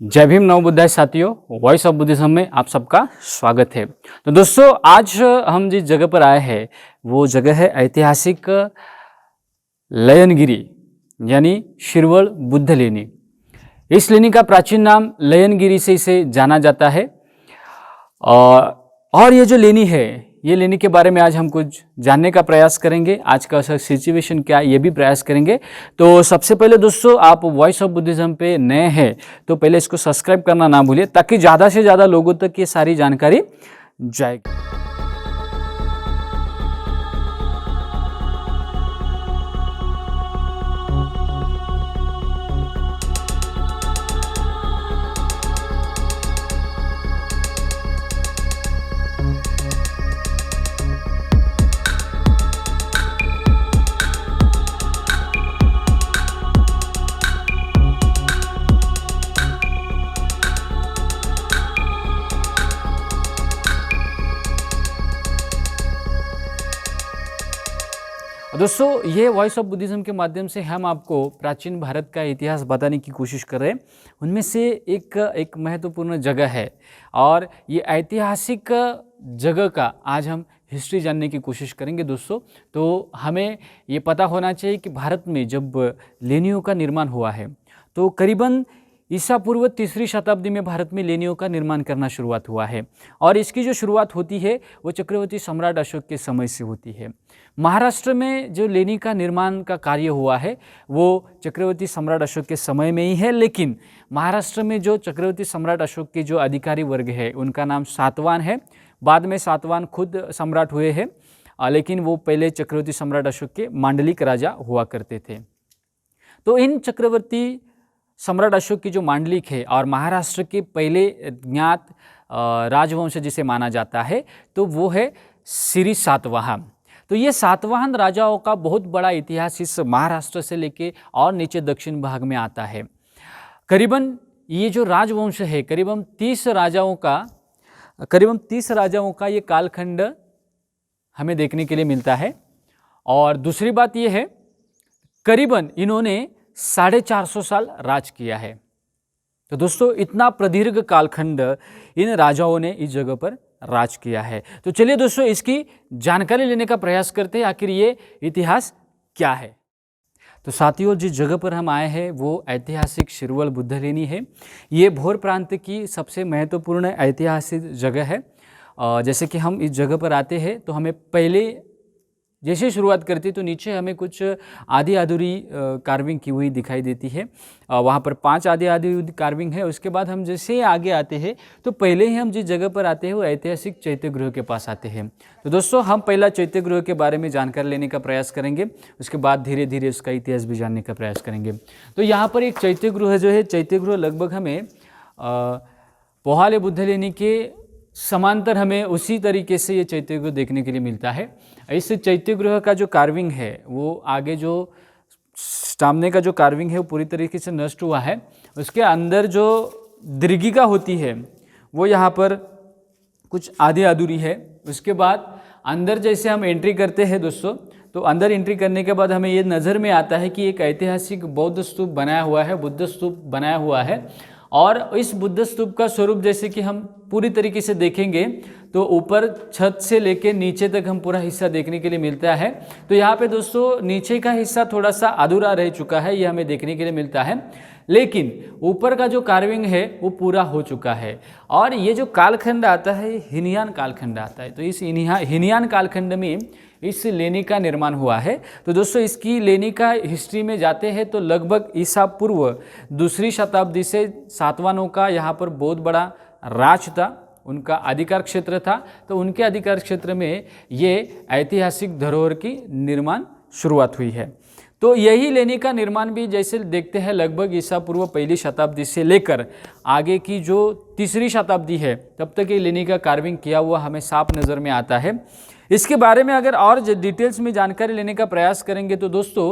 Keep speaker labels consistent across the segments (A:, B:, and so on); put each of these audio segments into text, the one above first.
A: जय भीम नव बुद्धाय साथियों, वॉइस ऑफ बुद्धिज्म में आप सबका स्वागत है। तो दोस्तों, आज हम जिस जगह पर आए हैं वो जगह है ऐतिहासिक लयनगिरी यानी शिरवल बुद्ध लेनी। इस लेनी का प्राचीन नाम लयनगिरी से इसे जाना जाता है। और ये जो लेनी है, ये लेनी के बारे में आज हम कुछ जानने का प्रयास करेंगे। आज का सिचुएशन क्या है ये भी प्रयास करेंगे। तो सबसे पहले दोस्तों, आप वॉइस ऑफ बुद्धिज्म पे नए हैं तो पहले इसको सब्सक्राइब करना ना भूलिए, ताकि ज़्यादा से ज़्यादा लोगों तक ये सारी जानकारी जाएगी। दोस्तों, ये वॉइस ऑफ बुद्धिज्म के माध्यम से हम आपको प्राचीन भारत का इतिहास बताने की कोशिश कर रहे हैं। उनमें से एक महत्वपूर्ण जगह है और ये ऐतिहासिक जगह का आज हम हिस्ट्री जानने की कोशिश करेंगे। दोस्तों, तो हमें ये पता होना चाहिए कि भारत में जब लेनियों का निर्माण हुआ है तो करीबन ईसा पूर्व 3री शताब्दी में भारत में लेनियों का निर्माण करना शुरुआत हुआ है। और इसकी जो शुरुआत होती है वो चक्रवर्ती सम्राट अशोक के समय से होती है। महाराष्ट्र में जो लेनी का निर्माण का कार्य हुआ है वो चक्रवर्ती सम्राट अशोक के समय में ही है, लेकिन महाराष्ट्र में जो चक्रवर्ती सम्राट अशोक के जो अधिकारी वर्ग है उनका नाम सातवाहन है। बाद में सातवाहन खुद सम्राट हुए हैं, लेकिन वो पहले चक्रवर्ती सम्राट अशोक के मांडलिक राजा हुआ करते थे। तो इन चक्रवर्ती सम्राट अशोक की जो मांडलिक है और महाराष्ट्र के पहले ज्ञात राजवंश जिसे माना जाता है तो वो है श्री सातवाहन। तो ये सातवाहन राजाओं का बहुत बड़ा इतिहास इस महाराष्ट्र से लेके और नीचे दक्षिण भाग में आता है। करीबन ये जो राजवंश है करीबन 30 राजाओं का ये कालखंड हमें देखने के लिए मिलता है। और दूसरी बात ये है, करीबन इन्होंने 450 साल राज किया है। तो दोस्तों, इतना प्रदीर्घ कालखंड इन राजाओं ने इस जगह पर राज किया है। तो चलिए दोस्तों, इसकी जानकारी लेने का प्रयास करते हैं आखिर ये इतिहास क्या है। तो साथियों, जिस जगह पर हम आए हैं वो ऐतिहासिक शिरवल बुद्ध लेनी है। ये भोर प्रांत की सबसे महत्वपूर्ण ऐतिहासिक जगह है। जैसे कि हम इस जगह पर आते हैं तो हमें पहले जैसे शुरुआत करती तो नीचे हमें कुछ आधी अधूरी कार्विंग की हुई दिखाई देती है। वहाँ पर 5 आधी अधूरी कार्विंग है। उसके बाद हम जैसे आगे आते हैं तो पहले ही हम जिस जगह पर आते हैं वो ऐतिहासिक चैत्यगृह के पास आते हैं। तो दोस्तों, हम पहला चैत्यगृह के बारे में जानकारी लेने का प्रयास करेंगे, उसके बाद धीरे धीरे उसका इतिहास भी जानने का प्रयास करेंगे। तो यहाँ पर एक चैत्यगृह जो है, चैत्यगृह लगभग हमें पोहाले बुद्ध लेनी के समांतर हमें उसी तरीके से ये चैत्यगृह देखने के लिए मिलता है। इस चैत्यगृह का जो कार्विंग है वो आगे जो सामने का जो कार्विंग है वो पूरी तरीके से नष्ट हुआ है। उसके अंदर जो दीर्घिका होती है वो यहाँ पर कुछ आधी अधूरी है। उसके बाद अंदर जैसे हम एंट्री करते हैं दोस्तों, तो अंदर एंट्री करने के बाद हमें ये नज़र में आता है कि एक ऐतिहासिक बौद्ध स्तूप बनाया हुआ है, बुद्ध स्तूप बनाया हुआ है। और इस बुद्ध स्तूप का स्वरूप जैसे कि हम पूरी तरीके से देखेंगे तो ऊपर छत से लेके नीचे तक हम पूरा हिस्सा देखने के लिए मिलता है। तो यहाँ पे दोस्तों नीचे का हिस्सा थोड़ा सा अधूरा रह चुका है, ये हमें देखने के लिए मिलता है, लेकिन ऊपर का जो कार्विंग है वो पूरा हो चुका है। और ये जो कालखंड आता है हीनयान कालखंड आता है। तो इस हीनयान कालखंड में इस लेनी का निर्माण हुआ है। तो दोस्तों, इसकी लेनी का हिस्ट्री में जाते हैं तो लगभग ईसा पूर्व 2री शताब्दी से सातवाहनों का यहाँ पर बहुत बड़ा राज था, उनका अधिकार क्षेत्र था। तो उनके अधिकार क्षेत्र में ये ऐतिहासिक धरोहर की निर्माण शुरुआत हुई है। तो यही लेनी का निर्माण भी जैसे देखते हैं लगभग ईसा पूर्व 1ली शताब्दी से लेकर आगे की जो 3री शताब्दी है तब तक ये लेनी का कार्विंग किया हुआ हमें साफ नज़र में आता है। इसके बारे में अगर और डिटेल्स में जानकारी लेने का प्रयास करेंगे तो दोस्तों,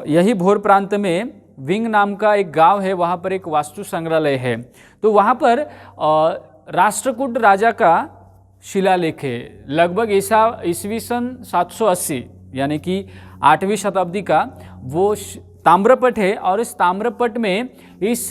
A: यही भोर प्रांत में विंग नाम का एक गांव है, वहाँ पर एक वास्तु संग्रहालय है। तो वहाँ पर राष्ट्रकूट राजा का शिलालेख है, लगभग ईस्वी सन 780 यानी कि 8वीं शताब्दी का वो ताम्रपट है। और इस ताम्रपट में इस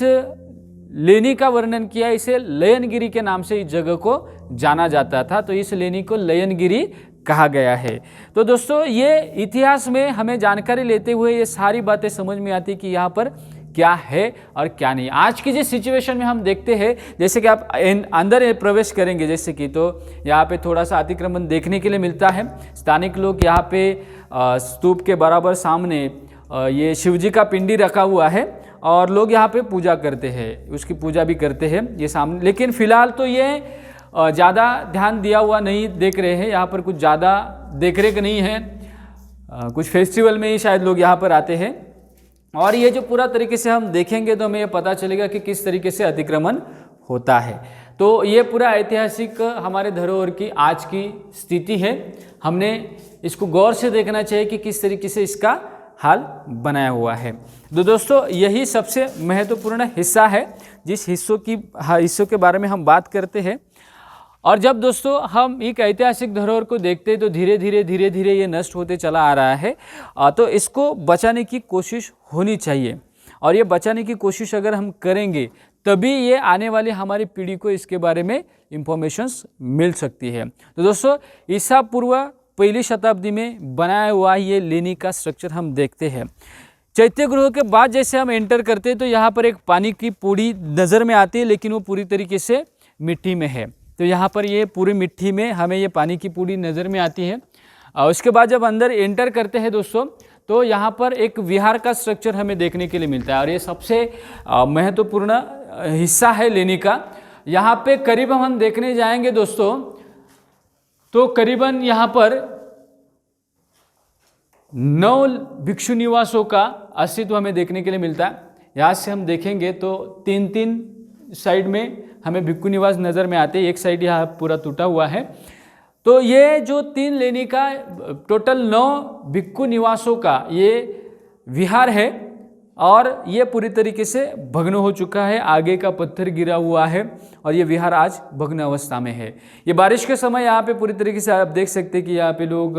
A: लेनी का वर्णन किया, इसे लयनगिरी के नाम से इस जगह को जाना जाता था, तो इस लेनी को लयनगिरी कहा गया है। तो दोस्तों ये इतिहास में हमें जानकारी लेते हुए ये सारी बातें समझ में आती कि यहाँ पर क्या है और क्या नहीं। आज की जिस सिचुएशन में हम देखते हैं, जैसे कि आप अंदर प्रवेश करेंगे जैसे कि, तो यहाँ पे थोड़ा सा अतिक्रमण देखने के लिए मिलता है। स्थानिक लोग यहाँ पे स्तूप के बराबर सामने ये शिवजी का पिंडी रखा हुआ है और लोग यहाँ पे पूजा करते हैं, उसकी पूजा भी करते हैं ये सामने। लेकिन फिलहाल तो ये ज़्यादा ध्यान दिया हुआ नहीं देख रहे हैं, यहाँ पर कुछ ज़्यादा देख रेख नहीं है। कुछ फेस्टिवल में ही शायद लोग यहाँ पर आते हैं। और ये जो पूरा तरीके से हम देखेंगे तो हमें ये पता चलेगा कि किस तरीके से अतिक्रमण होता है। तो ये पूरा ऐतिहासिक हमारे धरोहर की आज की स्थिति है। हमने इसको गौर से देखना चाहिए कि किस तरीके से इसका हाल बनाया हुआ है। तो दोस्तों यही सबसे महत्वपूर्ण हिस्सा है जिस हिस्सों के बारे में हम बात करते हैं। और जब दोस्तों हम एक ऐतिहासिक धरोहर को देखते हैं तो धीरे धीरे ये नष्ट होते चला आ रहा है। तो इसको बचाने की कोशिश होनी चाहिए, और ये बचाने की कोशिश अगर हम करेंगे तभी ये आने वाली हमारी पीढ़ी को इसके बारे में इंफॉर्मेशंस मिल सकती है। तो दोस्तों ईसा पूर्व पहली शताब्दी में बनाया हुआ ये लेनी का स्ट्रक्चर हम देखते हैं। चैत्य गृह के बाद जैसे हम एंटर करते हैं तो यहाँ पर एक पानी की पूड़ी नज़र में आती है, लेकिन वो पूरी तरीके से मिट्टी में है। तो यहाँ पर ये पूरी मिट्टी में हमें ये पानी की पूड़ी नज़र में आती है। उसके बाद जब अंदर एंटर करते हैं दोस्तों तो यहाँ पर एक विहार का स्ट्रक्चर हमें देखने के लिए मिलता है, और ये सबसे महत्वपूर्ण हिस्सा है लेनी का। यहाँ पे करीब हम देखने जाएंगे दोस्तों तो करीबन यहाँ पर 9 भिक्षु निवासों का अस्तित्व हमें देखने के लिए मिलता है। यहाँ से हम देखेंगे तो 3 साइड में हमें भिक्षु निवास नज़र में आते हैं। एक साइड यहाँ पूरा टूटा हुआ है। तो ये जो 3 लेनी का टोटल 9 भिक्षु निवासों का ये विहार है, और ये पूरी तरीके से भग्न हो चुका है। आगे का पत्थर गिरा हुआ है और ये विहार आज भग्न अवस्था में है। ये बारिश के समय यहाँ पे पूरी तरीके से आप देख सकते हैं कि यहाँ पे लोग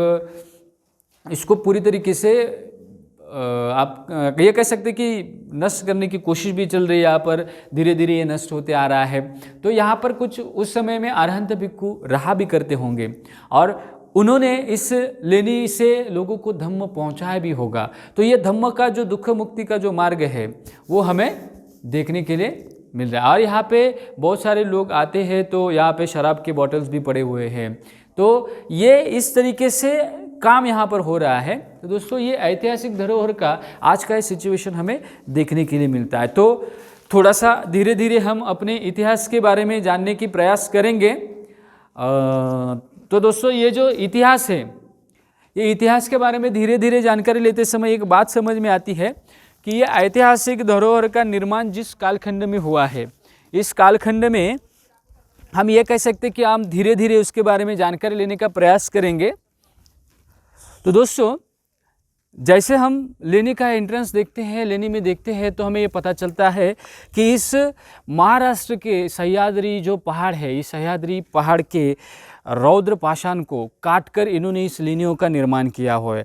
A: इसको पूरी तरीके से आप ये कह सकते कि नष्ट करने की कोशिश भी चल रही है। यहाँ पर धीरे धीरे ये नष्ट होते आ रहा है। तो यहाँ पर कुछ उस समय में अरहंत भिक्षु रहा भी करते होंगे, और उन्होंने इस लेनी से लोगों को धम्म पहुँचाया भी होगा। तो ये धम्म का जो दुख मुक्ति का जो मार्ग है वो हमें देखने के लिए मिल रहा है। और यहाँ पे बहुत सारे लोग आते हैं, तो यहाँ पे शराब के बॉटल्स भी पड़े हुए हैं। तो ये इस तरीके से काम यहाँ पर हो रहा है। तो दोस्तों ये ऐतिहासिक धरोहर का आज का सिचुएशन हमें देखने के लिए मिलता है। तो थोड़ा सा धीरे धीरे हम अपने इतिहास के बारे में जानने की प्रयास करेंगे। तो दोस्तों ये जो इतिहास है, ये इतिहास के बारे में धीरे धीरे जानकारी लेते समय एक बात समझ में आती है कि ये ऐतिहासिक धरोहर का निर्माण जिस कालखंड में हुआ है, इस कालखंड में हम ये कह सकते कि हम धीरे धीरे उसके बारे में जानकारी लेने का प्रयास करेंगे। तो दोस्तों जैसे हम लेनी का एंट्रेंस देखते हैं, लेनी में देखते हैं, तो हमें ये पता चलता है कि इस महाराष्ट्र के सह्याद्री जो पहाड़ है, इस सह्याद्री पहाड़ के रौद्र पाषाण को काटकर इन्होंने इस लेनियों का निर्माण किया हुआ है।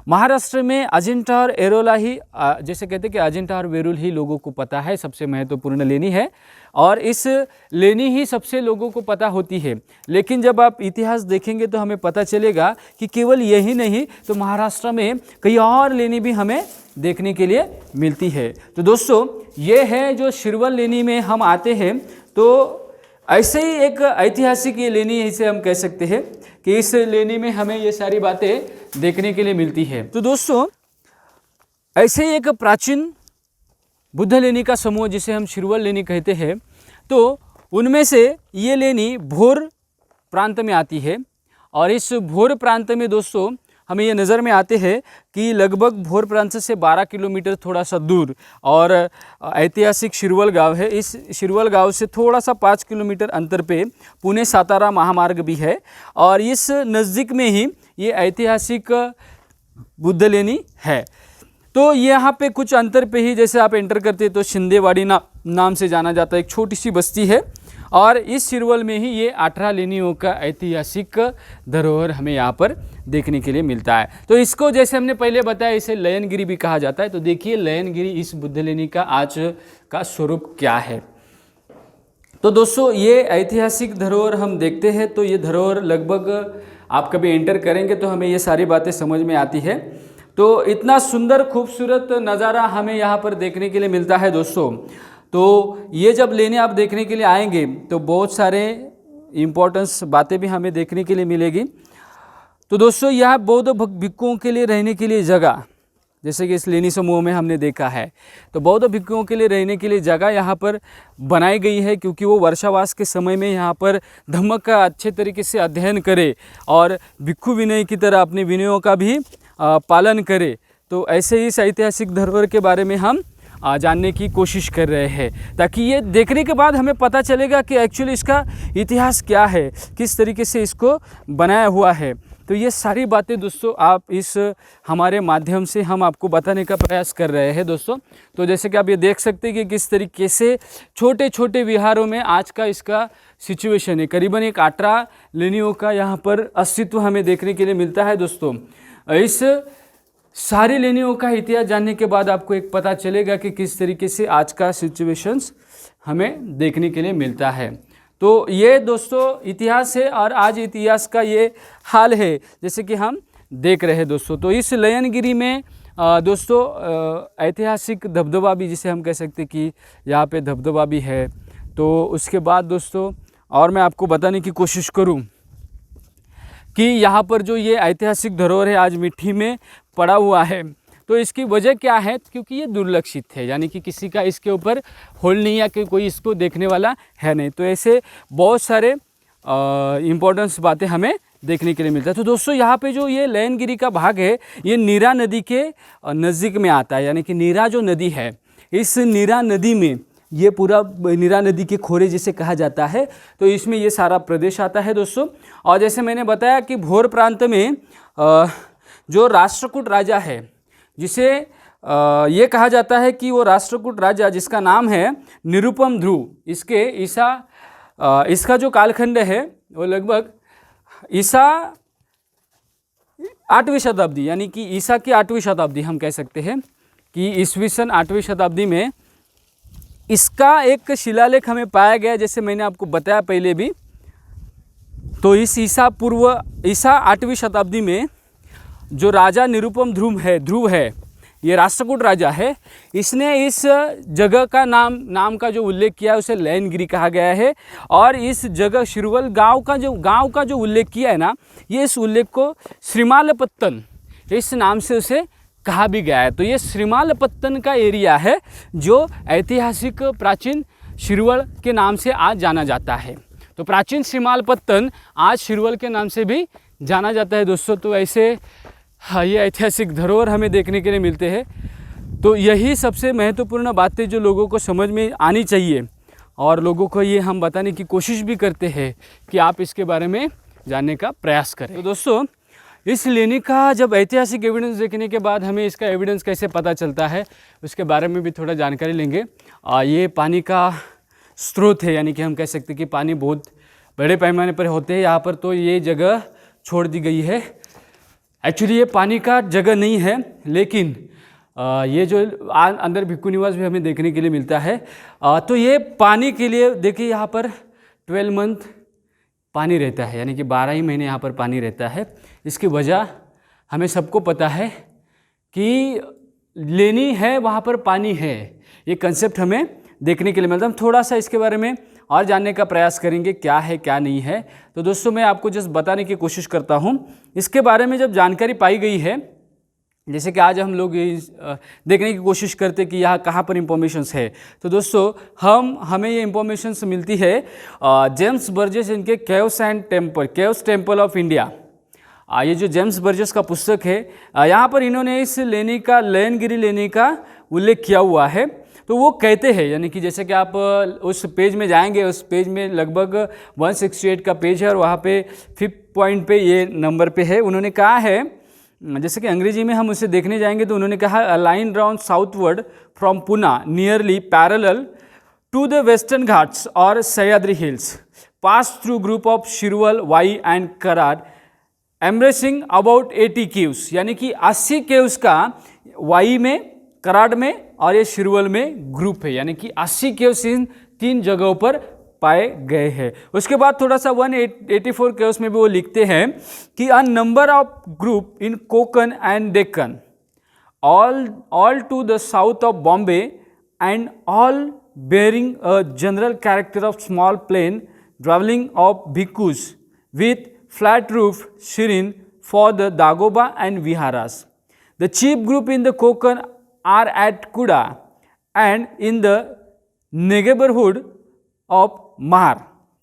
A: महाराष्ट्र में अजिंठा और एरोला ही, जैसे कहते हैं कि अजिंठा और वेरूल ही लोगों को पता है सबसे महत्वपूर्ण लेनी है, और इस लेनी ही सबसे लोगों को पता होती है। लेकिन जब आप इतिहास देखेंगे तो हमें पता चलेगा कि केवल यही नहीं, तो महाराष्ट्र में कई और लेनी भी हमें देखने के लिए मिलती है। तो दोस्तों ये है जो शिरवल लेनी में हम आते हैं, तो ऐसे ही एक ऐतिहासिक ये लेनी है, इसे हम कह सकते हैं कि इस लेनी में हमें ये सारी बातें देखने के लिए मिलती है। तो दोस्तों ऐसे ही एक प्राचीन बुद्ध लेनी का समूह जिसे हम शिरवल लेनी कहते हैं, तो उनमें से ये लेनी भोर प्रांत में आती है। और इस भोर प्रांत में दोस्तों हमें ये नज़र में आते हैं कि लगभग भोर प्रांत से 12 किलोमीटर थोड़ा सा दूर और ऐतिहासिक शिरवल गांव है। इस शिरवल गांव से थोड़ा सा 5 किलोमीटर अंतर पे पुणे सातारा महामार्ग भी है, और इस नज़दीक में ही ये ऐतिहासिक बुद्ध लेनी है। तो यहाँ पे कुछ अंतर पे ही जैसे आप एंटर करते हैं तो शिंदेवाड़ी नाम से जाना जाता है, एक छोटी सी बस्ती है, और इस शिरवल में ही ये 18 लेनियों का ऐतिहासिक धरोहर हमें यहाँ पर देखने के लिए मिलता है। तो इसको जैसे हमने पहले बताया, इसे लयनगिरी भी कहा जाता है। तो देखिए लयनगिरी इस बुद्ध लेनी का आज का स्वरूप क्या है। तो दोस्तों ये ऐतिहासिक धरोहर हम देखते हैं तो ये धरोहर लगभग आप कभी एंटर करेंगे तो हमें ये सारी बातें समझ में आती है। तो इतना सुंदर खूबसूरत नज़ारा हमें यहाँ पर देखने के लिए मिलता है दोस्तों। तो ये जब लेने आप देखने के लिए आएंगे तो बहुत सारे इम्पोर्टेंस बातें भी हमें देखने के लिए मिलेगी। तो दोस्तों यहाँ बौद्ध भिक्षुओं के लिए रहने के लिए जगह, जैसे कि इस लेनी समूह में हमने देखा है, तो बौद्ध भिक्षुओं के लिए रहने के लिए जगह यहाँ पर बनाई गई है, क्योंकि वो वर्षावास के समय में यहाँ पर धम्म का अच्छे तरीके से अध्ययन करे और भिक्षु विनय की तरह अपने विनयों का भी पालन करे। तो ऐसे ही इस ऐतिहासिक धरोहर के बारे में हम जानने की कोशिश कर रहे हैं, ताकि ये देखने के बाद हमें पता चलेगा कि एक्चुअली इसका इतिहास क्या है, किस तरीके से इसको बनाया हुआ है। तो ये सारी बातें दोस्तों आप इस हमारे माध्यम से हम आपको बताने का प्रयास कर रहे हैं दोस्तों। तो जैसे कि आप ये देख सकते हैं कि किस तरीके से छोटे छोटे विहारों में आज का इसका सिचुएशन है। करीबन एक 18 लेनियों का यहाँ पर अस्तित्व हमें देखने के लिए मिलता है दोस्तों। इस सारी लेनियों का इतिहास जानने के बाद आपको एक पता चलेगा कि किस तरीके से आज का सिचुएशंस हमें देखने के लिए मिलता है। तो ये दोस्तों इतिहास है और आज इतिहास का ये हाल है जैसे कि हम देख रहे हैं दोस्तों। तो इस लयनगिरी में दोस्तों ऐतिहासिक धबधबा भी, जिसे हम कह सकते कि यहाँ पे धबधबा भी है। तो उसके बाद दोस्तों और मैं आपको बताने की कोशिश करूँ कि यहाँ पर जो ये ऐतिहासिक धरोहर है आज मिट्टी में पड़ा हुआ है, तो इसकी वजह क्या है, क्योंकि ये दुर्लक्षित है, यानी कि किसी का इसके ऊपर होल्ड नहीं है कि कोई इसको देखने वाला है नहीं। तो ऐसे बहुत सारे इम्पोर्टेंस बातें हमें देखने के लिए मिलता है। तो दोस्तों यहाँ पे जो ये लयनगिरी का भाग है ये नीरा नदी के नज़दीक में आता है, यानी कि नीरा जो नदी है, इस नीरा नदी में ये पूरा नीरा नदी के खोरे जिसे कहा जाता है, तो इसमें ये सारा प्रदेश आता है दोस्तों। और जैसे मैंने बताया कि भोर प्रांत में जो राष्ट्रकूट राजा है, जिसे ये कहा जाता है कि वो राष्ट्रकूट राजा जिसका नाम है निरुपम ध्रुव, इसका जो कालखंड है वो लगभग ईसा 8वीं शताब्दी, यानी कि ईसा की 8वीं शताब्दी हम कह सकते हैं कि ईस्वी सन 8वीं शताब्दी में इसका एक शिलालेख हमें पाया गया, जैसे मैंने आपको बताया पहले भी। तो इस ईसा 8वीं शताब्दी में जो राजा निरुपम ध्रुव है, ये राष्ट्रकूट राजा है, इसने इस जगह का नाम का जो उल्लेख किया है उसे लयनगिरी कहा गया है। और इस जगह शिरवल गांव का जो उल्लेख किया है ना, ये इस उल्लेख को श्रीमालपत्तन इस नाम से उसे कहा भी गया है। तो ये श्रीमालपत्तन का एरिया है जो ऐतिहासिक प्राचीन शिरवल के नाम से आज जाना जाता है। तो प्राचीन श्रीमालपत्तन आज शिरवल के नाम से भी जाना जाता है दोस्तों। तो ऐसे ये ऐतिहासिक धरोहर हमें देखने के लिए मिलते हैं। तो यही सबसे महत्वपूर्ण बातें जो लोगों को समझ में आनी चाहिए, और लोगों को ये हम बताने की कोशिश भी करते हैं कि आप इसके बारे में जानने का प्रयास करें। तो दोस्तों इस लेनी का जब ऐतिहासिक एविडेंस देखने के बाद हमें इसका एविडेंस कैसे पता चलता है उसके बारे में भी थोड़ा जानकारी लेंगे। ये पानी का स्रोत है, यानी कि हम कह सकते हैं कि पानी बहुत बड़े पैमाने पर होते हैं यहाँ पर। तो ये जगह छोड़ दी गई है, एक्चुअली ये पानी का जगह नहीं है, लेकिन ये जो अंदर भिक्षु निवास भी हमें देखने के लिए मिलता है। तो ये पानी के लिए देखिए यहाँ पर 12 मंथ पानी रहता है, यानी कि 12 ही महीने यहाँ पर पानी रहता है। इसकी वजह हमें सबको पता है कि लेनी है वहाँ पर पानी है, ये कंसेप्ट हमें देखने के लिए मिलता है। हम थोड़ा सा इसके बारे में और जानने का प्रयास करेंगे क्या है क्या नहीं है। तो दोस्तों मैं आपको जस्ट बताने की कोशिश करता हूँ इसके बारे में। जब जानकारी पाई गई है, जैसे कि आज हम लोग देखने की कोशिश करते कि यहाँ कहाँ पर इंफॉर्मेशंस है, तो दोस्तों हमें ये इंफॉर्मेशंस मिलती है जेम्स बर्जेस इनके केव्स टेम्पल ऑफ इंडिया। ये जो जेम्स बर्जेस का पुस्तक है, यहाँ पर इन्होंने इस लयनगिरी लेनी का उल्लेख किया हुआ है। तो वो कहते हैं, यानी कि जैसे कि आप उस पेज में जाएंगे, उस पेज में लगभग 168 का पेज है और वहाँ पे 5th पॉइंट पे ये नंबर पे है। उन्होंने कहा है, जैसे कि अंग्रेजी में हम उसे देखने जाएंगे तो उन्होंने कहा a line round southward from Poona nearly parallel to the western Ghats और Sahyadri hills pass through group of Shirwal Wai and Karad embracing about 80 caves, यानी कि 80 केव्स का वाई में, कराड में और ये शिरवल में ग्रुप है, यानी कि 80 केव्स इन 3 जगहों पर पाए गए हैं। उसके बाद थोड़ा सा 184 के उसमें भी वो लिखते हैं कि a number of group in Konkan and Deccan all to the south of Bombay and all bearing a general character of small plain dwelling of bhikkhus with flat roof shirin for the dagoba and viharas. The chief group in the Konkan are at Kuda and in the neighborhood of Mahar,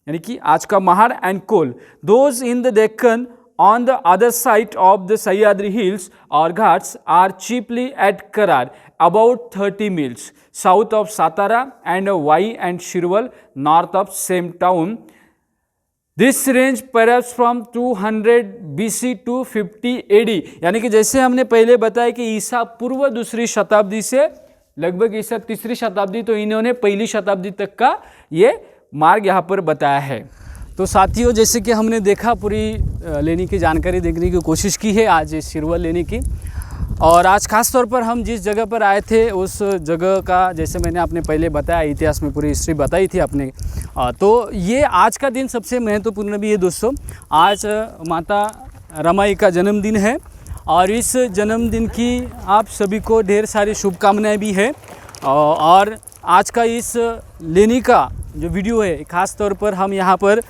A: यानी कि आज का Mahar and Kol. Those in the Deccan on the other side of the Sahyadri hills or ghats are chiefly at Karar, about 30 miles south of Satara, and Y and Shirwal north of same town. This range perhaps from 200 BC to 50 AD. यानी कि जैसे हमने पहले बताया कि ईसा पूर्व दूसरी शताब्दी से लगभग ईसा तीसरी शताब्दी, तो इन्होंने पहली शताब्दी तक का ये मार्ग यहाँ पर बताया है. तो साथियों, जैसे कि हमने देखा, पूरी लेनी की जानकारी देखने की कोशिश की है आज इस शिरवल लेनी की. और आज खास तौर पर हम जिस जगह पर आए थे उस जगह का, जैसे मैंने आपने पहले बताया, इतिहास में पूरी हिस्ट्री बताई थी आपने. तो ये आज का दिन सबसे महत्वपूर्ण भी है दोस्तों. आज माता रमाई का जन्मदिन है और इस जन्मदिन की आप सभी को ढेर सारी शुभकामनाएं भी है. और आज का इस लेनी का जो वीडियो है, ख़ास तौर पर हम यहाँ पर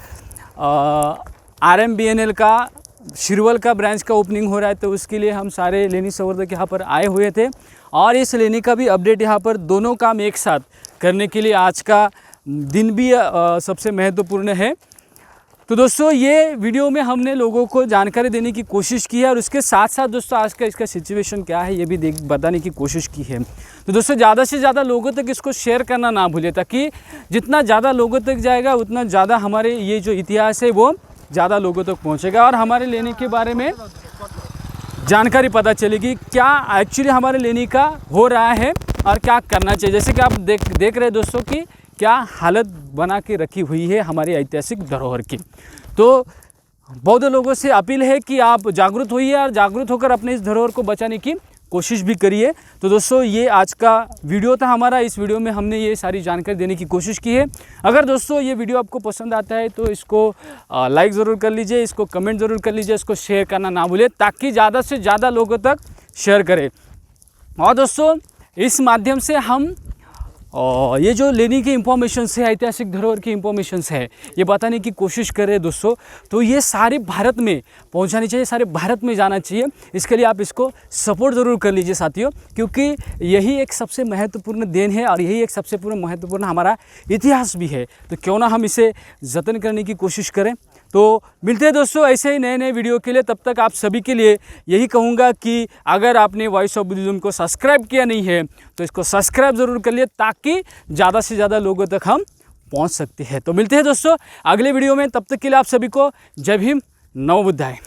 A: RMBNL का शिरवल का ब्रांच का ओपनिंग हो रहा है, तो उसके लिए हम सारे लेनी संवर्धक यहाँ पर आए हुए थे. और इस लेनी का भी अपडेट यहाँ पर दोनों काम एक साथ करने के लिए आज का दिन भी सबसे महत्वपूर्ण है. तो दोस्तों, ये वीडियो में हमने लोगों को जानकारी देने की कोशिश की है और उसके साथ साथ दोस्तों आज का इसका सिचुएशन क्या है ये भी बताने की कोशिश की है. तो दोस्तों, ज़्यादा से ज़्यादा लोगों तक इसको शेयर करना ना भूलें, ताकि जितना ज़्यादा लोगों तक जाएगा उतना ज़्यादा हमारे ये जो इतिहास है वो ज़्यादा लोगों तक पहुँचेगा और हमारे लेने के बारे में जानकारी पता चलेगी, क्या एक्चुअली हमारे लेने का हो रहा है और क्या करना चाहिए. जैसे कि आप देख रहे हैं दोस्तों कि क्या हालत बना के रखी हुई है हमारी ऐतिहासिक धरोहर की. तो बौद्ध लोगों से अपील है कि आप जागरूक होइए और जागरूक होकर अपने इस धरोहर को बचाने की कोशिश भी करिए. तो दोस्तों, ये आज का वीडियो था हमारा. इस वीडियो में हमने ये सारी जानकारी देने की कोशिश की है. अगर दोस्तों ये वीडियो आपको पसंद आता है तो इसको लाइक ज़रूर कर लीजिए, इसको कमेंट ज़रूर कर लीजिए, इसको शेयर करना ना भूलिए, ताकि ज़्यादा से ज़्यादा लोगों तक शेयर करें. और दोस्तों, इस माध्यम से हम ये जो लेनी की इंफॉर्मेशंस है, ऐतिहासिक धरोहर की इंफॉर्मेशंस है, ये बताने की कोशिश कर रहे हैं दोस्तों. तो ये सारे भारत में पहुंचानी चाहिए, सारे भारत में जाना चाहिए. इसके लिए आप इसको सपोर्ट ज़रूर कर लीजिए साथियों, क्योंकि यही एक सबसे महत्वपूर्ण देन है और यही एक सबसे महत्वपूर्ण हमारा इतिहास भी है. तो क्यों ना हम इसे जतन करने की कोशिश करें. तो मिलते हैं दोस्तों ऐसे ही नए वीडियो के लिए. तब तक आप सभी के लिए यही कहूँगा कि अगर आपने वॉइस ऑफ बुद्धिज्म को सब्सक्राइब किया नहीं है तो इसको सब्सक्राइब ज़रूर कर लिए, ताकि ज़्यादा से ज़्यादा लोगों तक हम पहुँच सकते हैं. तो मिलते हैं दोस्तों अगले वीडियो में. तब तक के लिए आप सभी को जय भीम, नमो बुद्धाय.